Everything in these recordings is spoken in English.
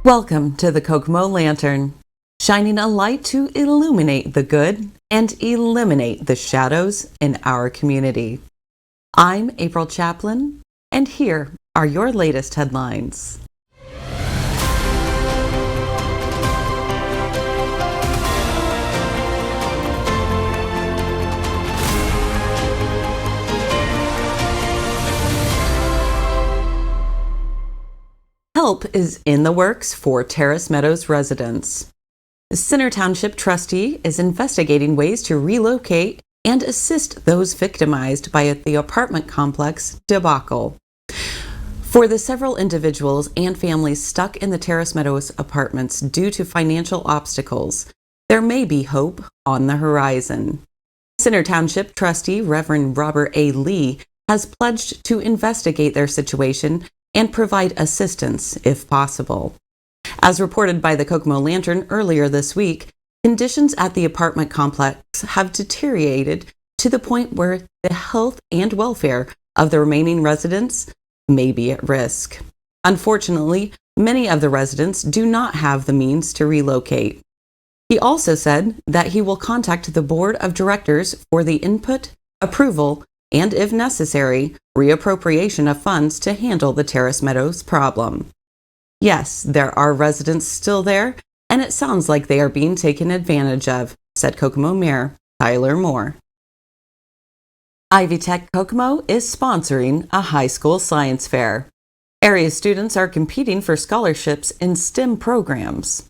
Welcome to the Kokomo Lantern, shining a light to illuminate the good and eliminate the shadows in our community. I'm April Chaplin, and here are your latest headlines. Help is in the works for Terrace Meadows residents. The Center Township trustee is investigating ways to relocate and assist those victimized by the apartment complex debacle. For the several individuals and families stuck in the Terrace Meadows apartments due to financial obstacles, there may be hope on the horizon. Center Township trustee Reverend Robert A. Lee has pledged to investigate their situation and provide assistance if possible. As reported by the Kokomo Lantern earlier this week, conditions at the apartment complex have deteriorated to the point where the health and welfare of the remaining residents may be at risk. Unfortunately, many of the residents do not have the means to relocate. He also said that he will contact the board of directors for the input, approval, and, if necessary, reappropriation of funds to handle the Terrace Meadows problem. Yes, there are residents still there, and it sounds like they are being taken advantage of, said Kokomo Mayor Tyler Moore. Tech Kokomo is sponsoring a high school science fair. Area students are competing for scholarships in STEM programs.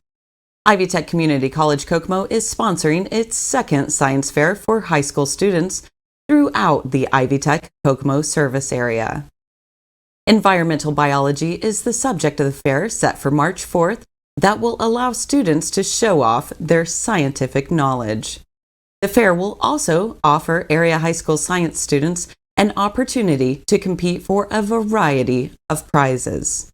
Tech Community College Kokomo is sponsoring its second science fair for high school students throughout the Tech Kokomo service area. Environmental biology is the subject of the fair set for March 4th that will allow students to show off their scientific knowledge. The fair will also offer area high school science students an opportunity to compete for a variety of prizes.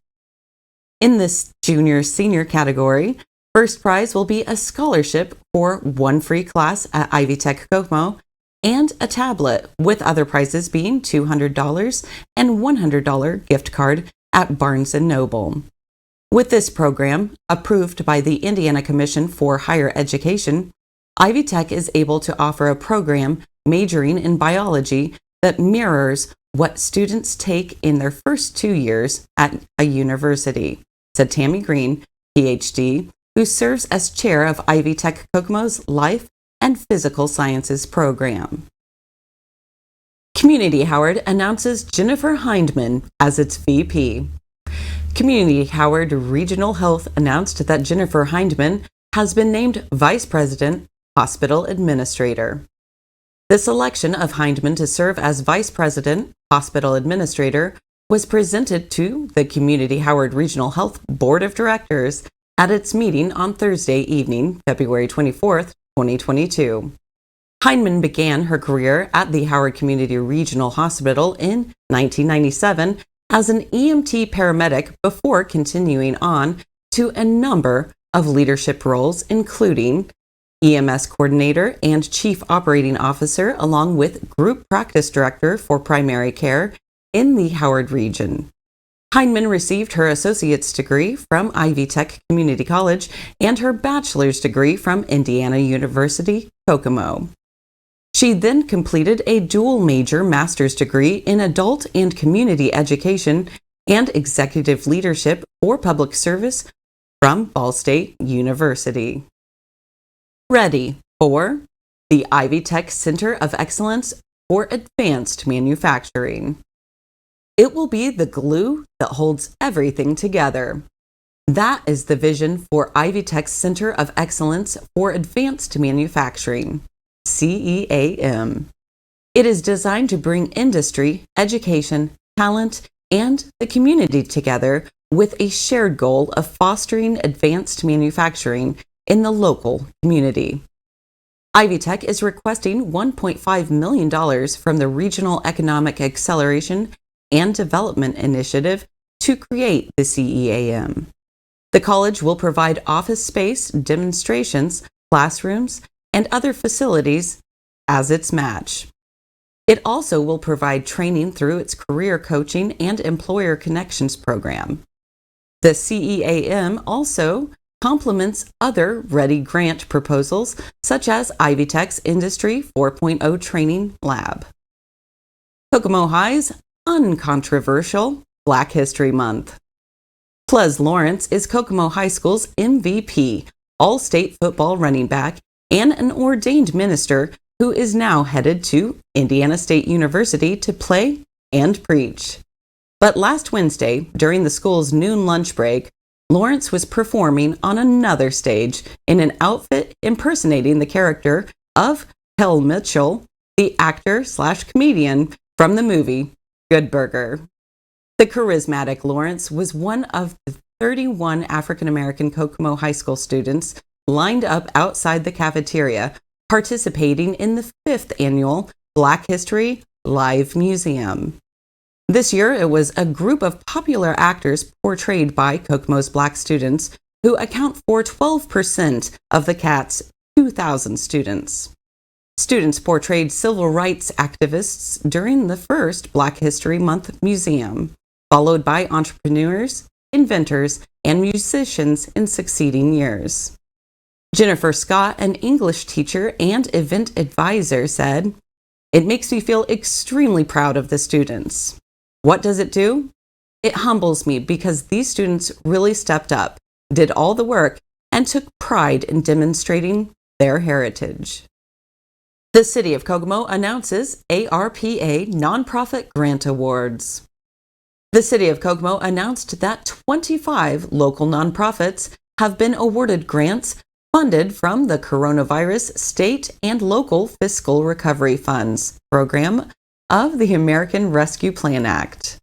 In this junior-senior category, first prize will be a scholarship for one free class at Tech Kokomo and a tablet, with other prizes being $200 and $100 gift card at Barnes & Noble. With this program, approved by the Indiana Commission for Higher Education, Tech is able to offer a program majoring in biology that mirrors what students take in their first 2 years at a university, said Tammy Green, PhD, who serves as chair of Tech Kokomo's Life and Physical Sciences program. Community Howard announces Jennifer Hindman as its VP. Community Howard Regional Health announced that Jennifer Hindman has been named Vice President, Hospital Administrator. The selection of Hindman to serve as Vice President, Hospital Administrator was presented to the Community Howard Regional Health Board of Directors at its meeting on Thursday evening, February 24th, 2022. Hindman began her career at the Howard Community Regional Hospital in 1997 as an EMT paramedic before continuing on to a number of leadership roles, including EMS coordinator and chief operating officer, along with group practice director for primary care in the Howard region. Hindman received her associate's degree from Tech Community College and her bachelor's degree from Indiana University, Kokomo. She then completed a dual major master's degree in adult and community education and executive leadership for public service from Ball State University. Ready for the Tech Center of Excellence for Advanced Manufacturing. It will be the glue that holds everything together. That is the vision for Tech's Center of Excellence for Advanced Manufacturing, CEAM. It is designed to bring industry, education, talent, and the community together with a shared goal of fostering advanced manufacturing in the local community. Tech is requesting $1.5 million from the Regional Economic Acceleration and Development Initiative to create the CEAM. The college will provide office space, demonstrations, classrooms, and other facilities as its match. It also will provide training through its career coaching and employer connections program. The CEAM also complements other ready grant proposals, such as Ivy Tech's Industry 4.0 Training Lab. Kokomo High's uncontroversial Black History Month. Ples Lawrence is Kokomo High School's MVP, all-state football running back, and an ordained minister who is now headed to Indiana State University to play and preach. But last Wednesday, during the school's noon lunch break, Lawrence was performing on another stage in an outfit impersonating the character of Kel Mitchell, the actor/comedian from the movie Good Burger. The charismatic Lawrence was one of the 31 African-American Kokomo High School students lined up outside the cafeteria, participating in the 5th annual Black History Live Museum. This year, it was a group of popular actors portrayed by Kokomo's Black students who account for 12% of the CAT's 2,000 students. Students portrayed civil rights activists during the first Black History Month museum, followed by entrepreneurs, inventors, and musicians in succeeding years. Jennifer Scott, an English teacher and event advisor, said, "It makes me feel extremely proud of the students. What does it do? It humbles me because these students really stepped up, did all the work, and took pride in demonstrating their heritage." The City of Kokomo announces ARPA Nonprofit Grant Awards. The City of Kokomo announced that 25 local nonprofits have been awarded grants funded from the Coronavirus State and Local Fiscal Recovery Funds program of the American Rescue Plan Act.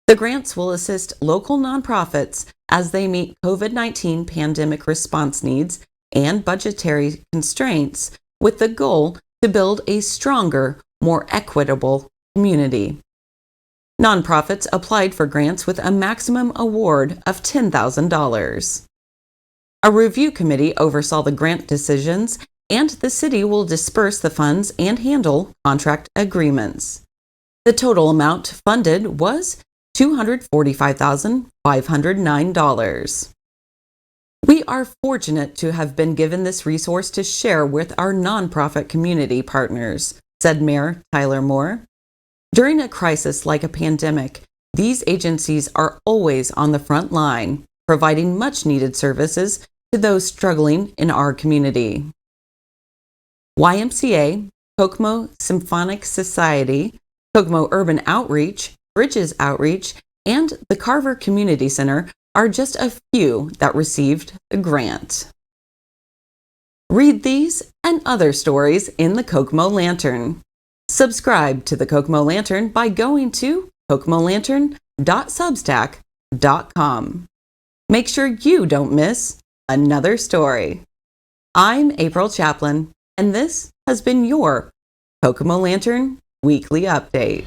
The grants will assist local nonprofits as they meet COVID-19 pandemic response needs and budgetary constraints with the goal to build a stronger, more equitable community. Nonprofits applied for grants with a maximum award of $10,000. A review committee oversaw the grant decisions, and the city will disperse the funds and handle contract agreements. The total amount funded was $245,509. We are fortunate to have been given this resource to share with our nonprofit community partners, said Mayor Tyler Moore. During a crisis like a pandemic, these agencies are always on the front line, providing much-needed services to those struggling in our community. YMCA, Kokomo Symphonic Society, Kokomo Urban Outreach, Bridges Outreach, and the Carver Community Center are just a few that received the grant. Read these and other stories in the Kokomo Lantern. Subscribe to the Kokomo Lantern by going to kokomolantern.substack.com. Make sure you don't miss another story. I'm April Chaplin, and this has been your Kokomo Lantern Weekly Update.